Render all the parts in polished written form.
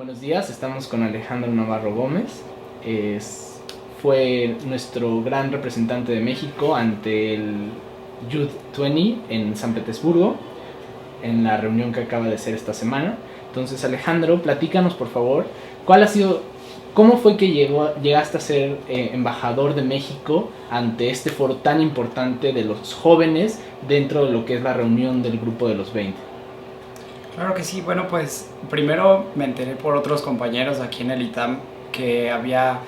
Buenos días, estamos con Alejandro Navarro Gómez. Fue nuestro gran representante de México ante el Youth 20 en San Petersburgo, en la reunión que acaba de ser esta semana. Entonces, Alejandro, platícanos por favor, ¿cómo fue que llegaste a ser embajador de México ante este foro tan importante de los jóvenes dentro de lo que es la reunión del Grupo de los 20? Claro que sí, bueno, pues primero me enteré por otros compañeros aquí en el ITAM que había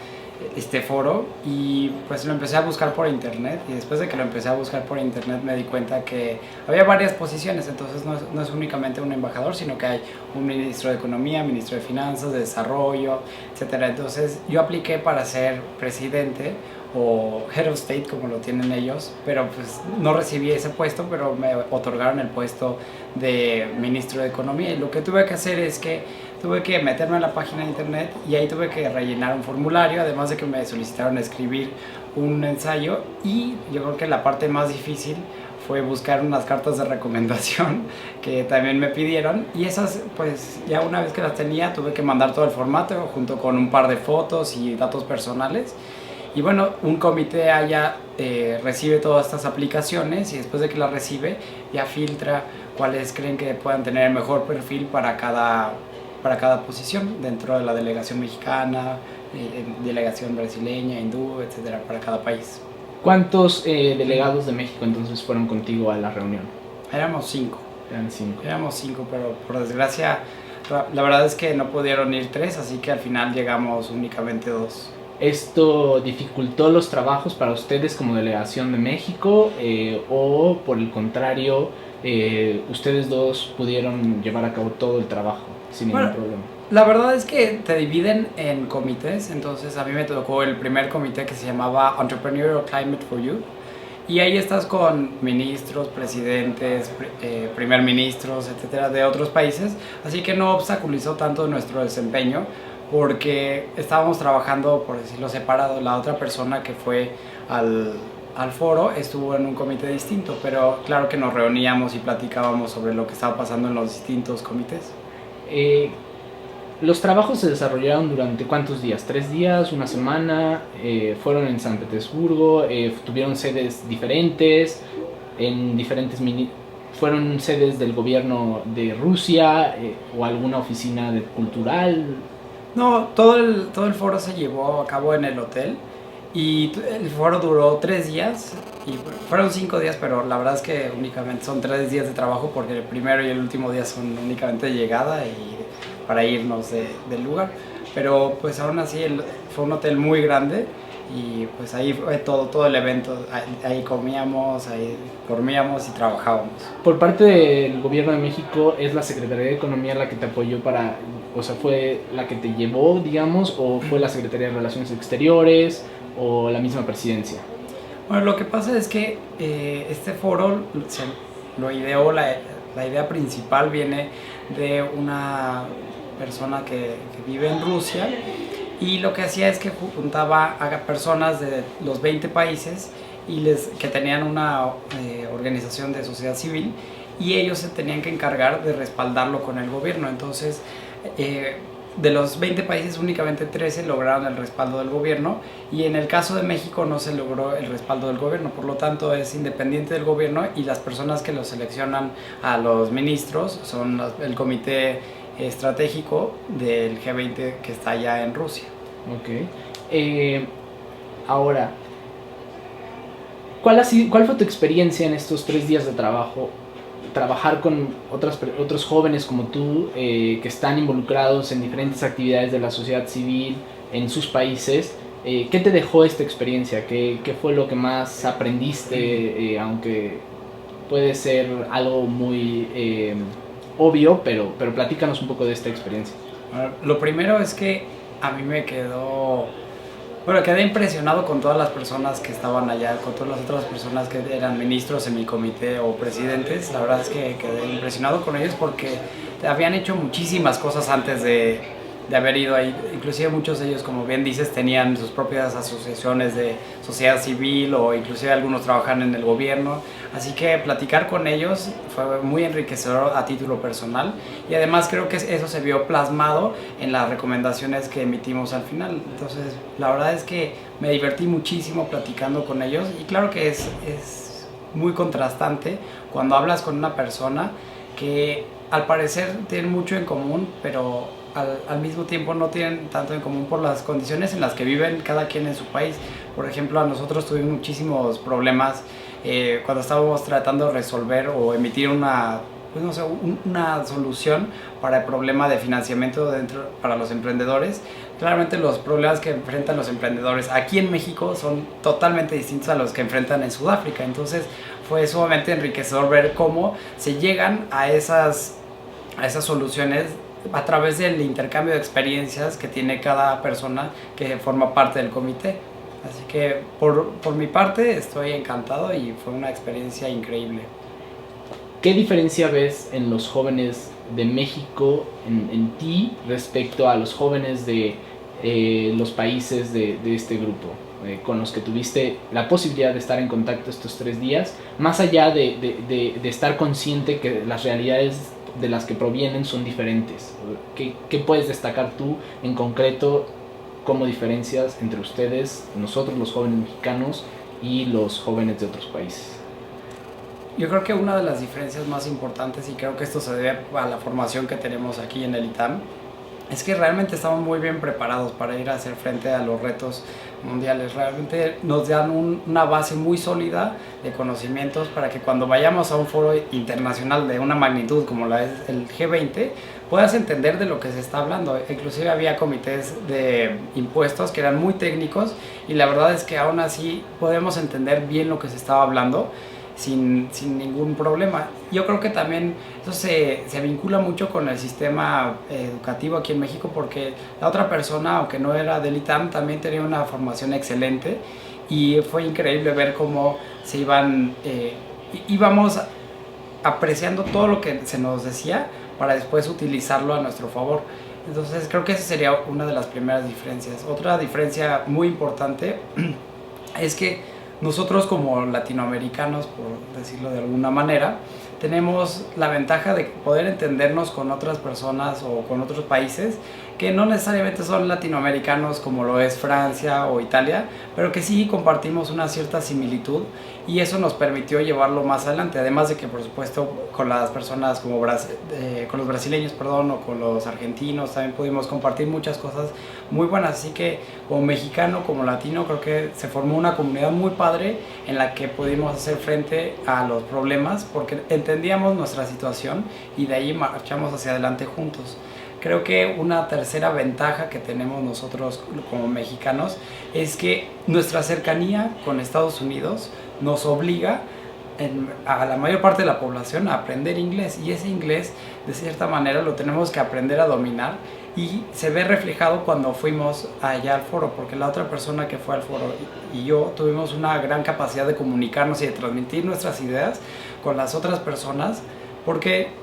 este foro y pues lo empecé a buscar por internet, y después de que lo empecé a buscar por internet me di cuenta que había varias posiciones. Entonces no es únicamente un embajador, sino que hay un ministro de Economía, ministro de Finanzas, de Desarrollo, etcétera. Entonces yo apliqué para ser presidente o Head of State, como lo tienen ellos, pero pues no recibí ese puesto, pero me otorgaron el puesto de ministro de Economía. Y lo que tuve que hacer es que tuve que meterme en la página de internet y ahí tuve que rellenar un formulario, además de que me solicitaron escribir un ensayo. Y yo creo que la parte más difícil fue buscar unas cartas de recomendación que también me pidieron, y esas pues ya una vez que las tenía tuve que mandar todo el formato junto con un par de fotos y datos personales. Y bueno, un comité allá recibe todas estas aplicaciones, y después de que las recibe ya filtra cuáles creen que puedan tener el mejor perfil para cada posición dentro de la delegación mexicana, delegación brasileña, hindú, etcétera, para cada país. ¿Cuántos delegados de México entonces fueron contigo a la reunión? Éramos cinco. Eran 5. Éramos cinco, pero por desgracia la verdad es que no pudieron ir tres, así que al final llegamos únicamente dos. ¿Esto dificultó los trabajos para ustedes como delegación de México o por el contrario, ustedes dos pudieron llevar a cabo todo el trabajo sin ningún problema? La verdad es que te dividen en comités. Entonces a mí me tocó el primer comité, que se llamaba Entrepreneurial Climate for Youth, y ahí estás con ministros, presidentes, primer ministros, etcétera, de otros países, así que no obstaculizó tanto nuestro desempeño, porque estábamos trabajando, por decirlo, separado. La otra persona que fue al foro estuvo en un comité distinto, pero claro que nos reuníamos y platicábamos sobre lo que estaba pasando en los distintos comités. ¿Los trabajos se desarrollaron durante cuántos días? ¿3 días? ¿Una semana? ¿Fueron en San Petersburgo? ¿Tuvieron sedes diferentes? ¿Fueron sedes del gobierno de Rusia o alguna oficina cultural? No, todo el foro se llevó a cabo en el hotel, y el foro duró 3 días, y fueron 5 días, pero la verdad es que únicamente son 3 días de trabajo, porque el primero y el último día son únicamente de llegada y para irnos del lugar. Pero pues aún así fue un hotel muy grande, y pues ahí fue todo el evento. Ahí comíamos, ahí dormíamos y trabajábamos. Por parte del gobierno de México, ¿es la Secretaría de Economía la que te apoyó fue la que te llevó, digamos, o fue la Secretaría de Relaciones Exteriores o la misma presidencia? Bueno, lo que pasa es que este foro lo ideó, la idea principal viene de una persona que vive en Rusia, y lo que hacía es que juntaba a personas de los 20 países que tenían una organización de sociedad civil, y ellos se tenían que encargar de respaldarlo con el gobierno. Entonces, de los 20 países únicamente 13 lograron el respaldo del gobierno, y en el caso de México no se logró el respaldo del gobierno. Por lo tanto, es independiente del gobierno, y las personas que lo seleccionan a los ministros son el comité estratégico del G20 que está allá en Rusia. Ok. Ahora, ¿cuál fue tu experiencia en estos 3 días de trabajo? Trabajar con otros jóvenes como tú que están involucrados en diferentes actividades de la sociedad civil en sus países. ¿Qué te dejó esta experiencia? ¿Qué fue lo que más aprendiste? Aunque puede ser algo muy obvio, pero platícanos un poco de esta experiencia. Bueno, lo primero es que a mí quedé impresionado con todas las personas que estaban allá, con todas las otras personas que eran ministros en mi comité o presidentes. La verdad es que quedé impresionado con ellos, porque habían hecho muchísimas cosas antes de de haber ido ahí. Inclusive muchos de ellos, como bien dices, tenían sus propias asociaciones de sociedad civil o inclusive algunos trabajan en el gobierno. Así que platicar con ellos fue muy enriquecedor a título personal y además creo que eso se vio plasmado en las recomendaciones que emitimos al final. Entonces la verdad es que me divertí muchísimo platicando con ellos y claro que es muy contrastante cuando hablas con una persona que al parecer tienen mucho en común, pero al mismo tiempo no tienen tanto en común por las condiciones en las que viven cada quien en su país. Por ejemplo, a nosotros tuvimos muchísimos problemas cuando estábamos tratando de resolver o emitir una, pues no sé, una solución para el problema de financiamiento para los emprendedores. Claramente los problemas que enfrentan los emprendedores aquí en México son totalmente distintos a los que enfrentan en Sudáfrica. Entonces fue sumamente enriquecedor ver cómo se llegan a esas soluciones a través del intercambio de experiencias que tiene cada persona que forma parte del comité. Así que por mi parte estoy encantado y fue una experiencia increíble. ¿Qué diferencia ves en los jóvenes de México, en ti, respecto a los jóvenes de los países de este grupo con los que tuviste la posibilidad de estar en contacto estos 3 días, más allá de estar consciente que las realidades de las que provienen son diferentes? ¿Qué puedes destacar tú en concreto como diferencias entre ustedes, nosotros los jóvenes mexicanos y los jóvenes de otros países? Yo creo que una de las diferencias más importantes, y creo que esto se debe a la formación que tenemos aquí en el ITAM, es que realmente estamos muy bien preparados para ir a hacer frente a los retos mundiales. Realmente nos dan una base muy sólida de conocimientos para que cuando vayamos a un foro internacional de una magnitud como la es el G20, puedas entender de lo que se está hablando. Inclusive había comités de impuestos que eran muy técnicos y la verdad es que aún así podemos entender bien lo que se estaba hablando sin ningún problema. Yo creo que también eso se vincula mucho con el sistema educativo aquí en México, porque la otra persona, aunque no era del ITAM, también tenía una formación excelente y fue increíble ver cómo se íbamos apreciando todo lo que se nos decía para después utilizarlo a nuestro favor. Entonces creo que esa sería una de las primeras diferencias. Otra diferencia muy importante es que nosotros como latinoamericanos, por decirlo de alguna manera, tenemos la ventaja de poder entendernos con otras personas o con otros países que no necesariamente son latinoamericanos como lo es Francia o Italia, pero que sí compartimos una cierta similitud y eso nos permitió llevarlo más adelante. Además de que, por supuesto, con las personas como con los brasileños, o con los argentinos también pudimos compartir muchas cosas muy buenas. Así que como mexicano, como latino, creo que se formó una comunidad muy padre en la que pudimos hacer frente a los problemas porque entendíamos nuestra situación y de ahí marchamos hacia adelante juntos. Creo que una tercera ventaja que tenemos nosotros como mexicanos es que nuestra cercanía con Estados Unidos nos obliga a la mayor parte de la población a aprender inglés, y ese inglés de cierta manera lo tenemos que aprender a dominar y se ve reflejado cuando fuimos allá al foro, porque la otra persona que fue al foro y yo tuvimos una gran capacidad de comunicarnos y de transmitir nuestras ideas con las otras personas, porque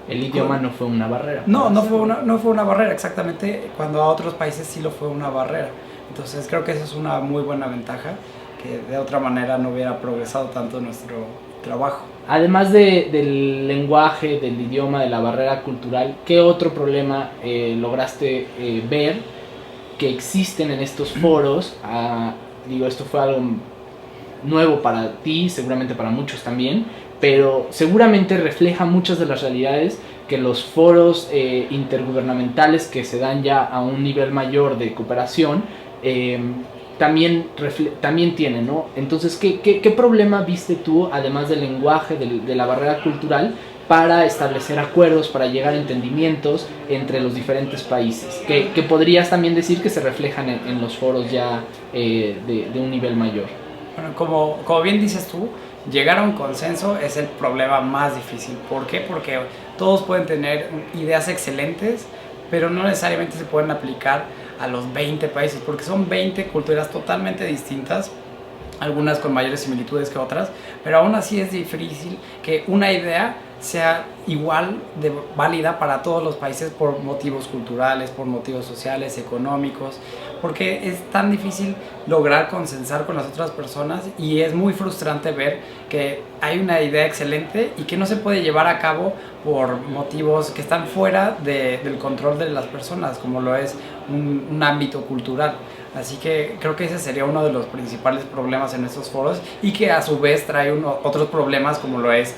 el idioma no fue una barrera. No fue una barrera, exactamente, cuando a otros países sí lo fue una barrera. Entonces creo que esa es una muy buena ventaja, que de otra manera no hubiera progresado tanto nuestro trabajo. Además del lenguaje, del idioma, de la barrera cultural, ¿qué otro problema lograste ver que existen en estos foros? Esto fue algo nuevo para ti, seguramente para muchos también, pero seguramente refleja muchas de las realidades que los foros intergubernamentales que se dan ya a un nivel mayor de cooperación también tienen, ¿no? Entonces, ¿qué problema viste tú, además del lenguaje, de la barrera cultural, para establecer acuerdos, para llegar a entendimientos entre los diferentes países? Que podrías también decir que se reflejan en los foros ya de un nivel mayor. Bueno, como bien dices tú, llegar a un consenso es el problema más difícil. ¿Por qué? Porque todos pueden tener ideas excelentes, pero no necesariamente se pueden aplicar a los 20 países, porque son 20 culturas totalmente distintas, algunas con mayores similitudes que otras, pero aún así es difícil que una idea sea igual de válida para todos los países por motivos culturales, por motivos sociales, económicos, porque es tan difícil lograr consensar con las otras personas y es muy frustrante ver que hay una idea excelente y que no se puede llevar a cabo por motivos que están fuera del control de las personas, como lo es un ámbito cultural. Así que creo que ese sería uno de los principales problemas en estos foros y que a su vez trae otros problemas como lo es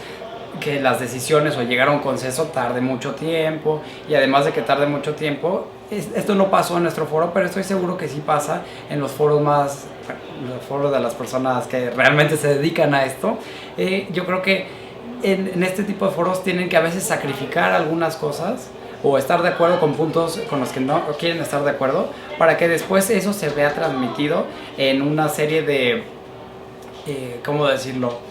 que las decisiones o llegar a un consenso tarde mucho tiempo, y además de que tarde mucho tiempo, esto no pasó en nuestro foro, pero estoy seguro que sí pasa en los foros los foros de las personas que realmente se dedican a esto. Yo creo que en este tipo de foros tienen que a veces sacrificar algunas cosas o estar de acuerdo con puntos con los que no quieren estar de acuerdo, para que después eso se vea transmitido en una serie de, ¿cómo decirlo?,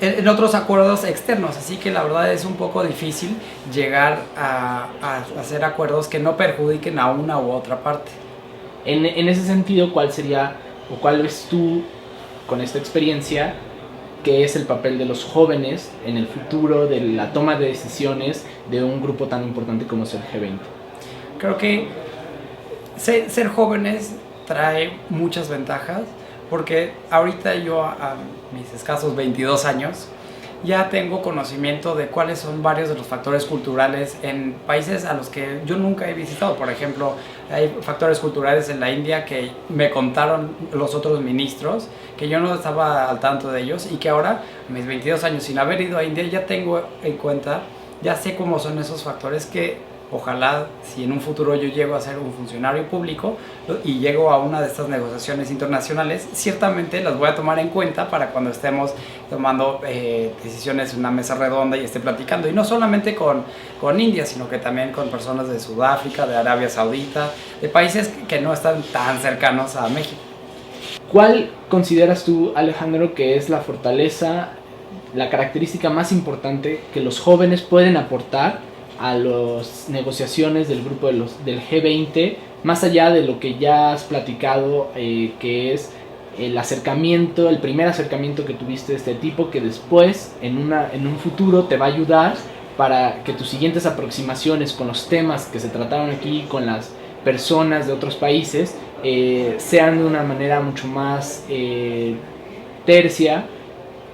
en otros acuerdos externos. Así que la verdad es un poco difícil llegar a hacer acuerdos que no perjudiquen a una u otra parte. En ese sentido, ¿cuál sería o cuál ves tú con esta experiencia que es el papel de los jóvenes en el futuro de la toma de decisiones de un grupo tan importante como es el G20? Creo que ser jóvenes trae muchas ventajas, porque ahorita yo a mis escasos 22 años ya tengo conocimiento de cuáles son varios de los factores culturales en países a los que yo nunca he visitado. Por ejemplo, hay factores culturales en la India que me contaron los otros ministros, que yo no estaba al tanto de ellos, y que ahora, a mis 22 años sin haber ido a India, ya tengo en cuenta, ya sé cómo son esos factores que ojalá, si en un futuro yo llego a ser un funcionario público y llego a una de estas negociaciones internacionales, ciertamente las voy a tomar en cuenta para cuando estemos tomando decisiones en una mesa redonda y esté platicando. Y no solamente con India, sino que también con personas de Sudáfrica, de Arabia Saudita, de países que no están tan cercanos a México. ¿Cuál consideras tú, Alejandro, que es la fortaleza, la característica más importante que los jóvenes pueden aportar a las negociaciones del grupo del G20, más allá de lo que ya has platicado, que es el acercamiento, el primer acercamiento que tuviste de este tipo, que después en un futuro te va a ayudar para que tus siguientes aproximaciones con los temas que se trataron aquí, con las personas de otros países, sean de una manera mucho más tercia?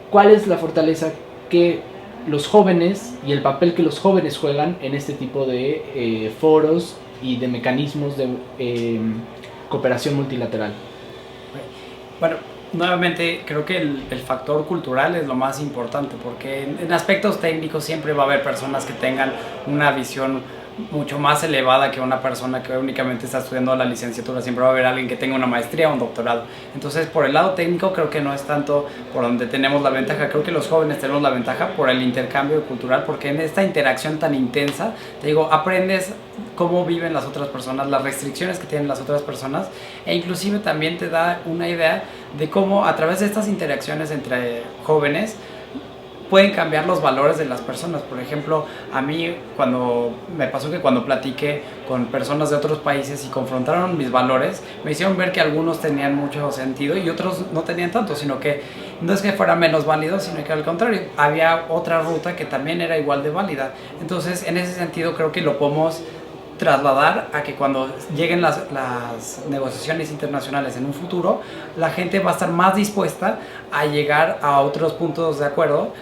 ¿Cuál es la fortaleza que los jóvenes y el papel que los jóvenes juegan en este tipo de foros y de mecanismos de cooperación multilateral? Bueno, nuevamente creo que el factor cultural es lo más importante, porque en aspectos técnicos siempre va a haber personas que tengan una visión mucho más elevada que una persona que únicamente está estudiando la licenciatura. Siempre va a haber alguien que tenga una maestría o un doctorado. Entonces, por el lado técnico creo que no es tanto por donde tenemos la ventaja. Creo que los jóvenes tenemos la ventaja por el intercambio cultural, porque en esta interacción tan intensa, te digo, aprendes cómo viven las otras personas, las restricciones que tienen las otras personas, e inclusive también te da una idea de cómo a través de estas interacciones entre jóvenes pueden cambiar los valores de las personas. Por ejemplo, a mí me pasó que cuando platiqué con personas de otros países y confrontaron mis valores, me hicieron ver que algunos tenían mucho sentido y otros no tenían tanto, sino que no es que fuera menos válido, sino que al contrario, había otra ruta que también era igual de válida. Entonces, en ese sentido, creo que lo podemos trasladar a que cuando lleguen las negociaciones internacionales en un futuro, la gente va a estar más dispuesta a llegar a otros puntos de acuerdo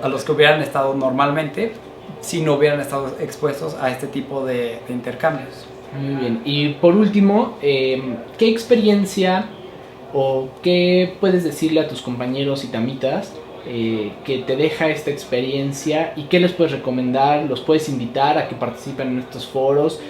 a los que hubieran estado normalmente si no hubieran estado expuestos a este tipo de intercambios. Muy bien. Y por último, ¿qué experiencia o qué puedes decirle a tus compañeros itamitas que te deja esta experiencia, y qué les puedes recomendar? ¿Los puedes invitar a que participen en estos foros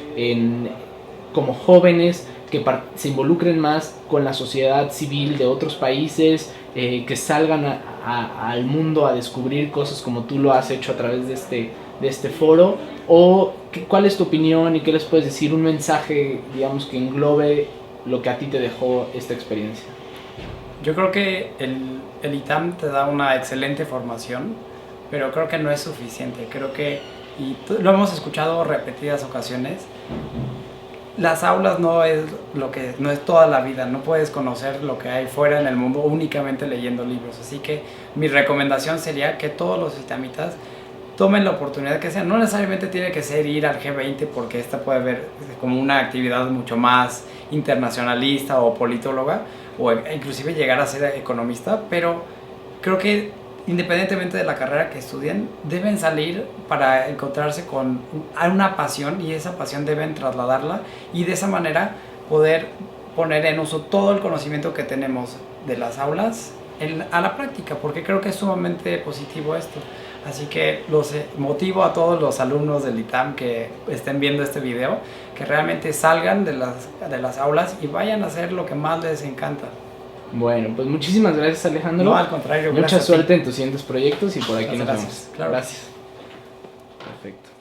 como jóvenes, que se involucren más con la sociedad civil de otros países, que salgan al mundo a descubrir cosas como tú lo has hecho a través de este foro? ¿O cuál es tu opinión y qué les puedes decir? Un mensaje, digamos, que englobe lo que a ti te dejó esta experiencia. Yo creo que el ITAM te da una excelente formación, pero creo que no es suficiente. Creo que, y lo hemos escuchado repetidas ocasiones, las aulas no es no es toda la vida, no puedes conocer lo que hay fuera en el mundo únicamente leyendo libros. Así que mi recomendación sería que todos los itamitas tomen la oportunidad que sea. No necesariamente tiene que ser ir al G20, porque esta puede ver como una actividad mucho más internacionalista o politóloga, o inclusive llegar a ser economista, pero creo que independientemente de la carrera que estudien, deben salir para encontrarse con una pasión, y esa pasión deben trasladarla, y de esa manera poder poner en uso todo el conocimiento que tenemos de las aulas a la práctica, porque creo que es sumamente positivo esto. Así que los motivo a todos los alumnos del ITAM que estén viendo este video, que realmente salgan de las aulas y vayan a hacer lo que más les encanta. Bueno, pues muchísimas gracias, Alejandro. No, al contrario, mucha gracias. Suerte en tus siguientes proyectos y por aquí Muchas nos gracias. vemos. Claro. Gracias. Perfecto.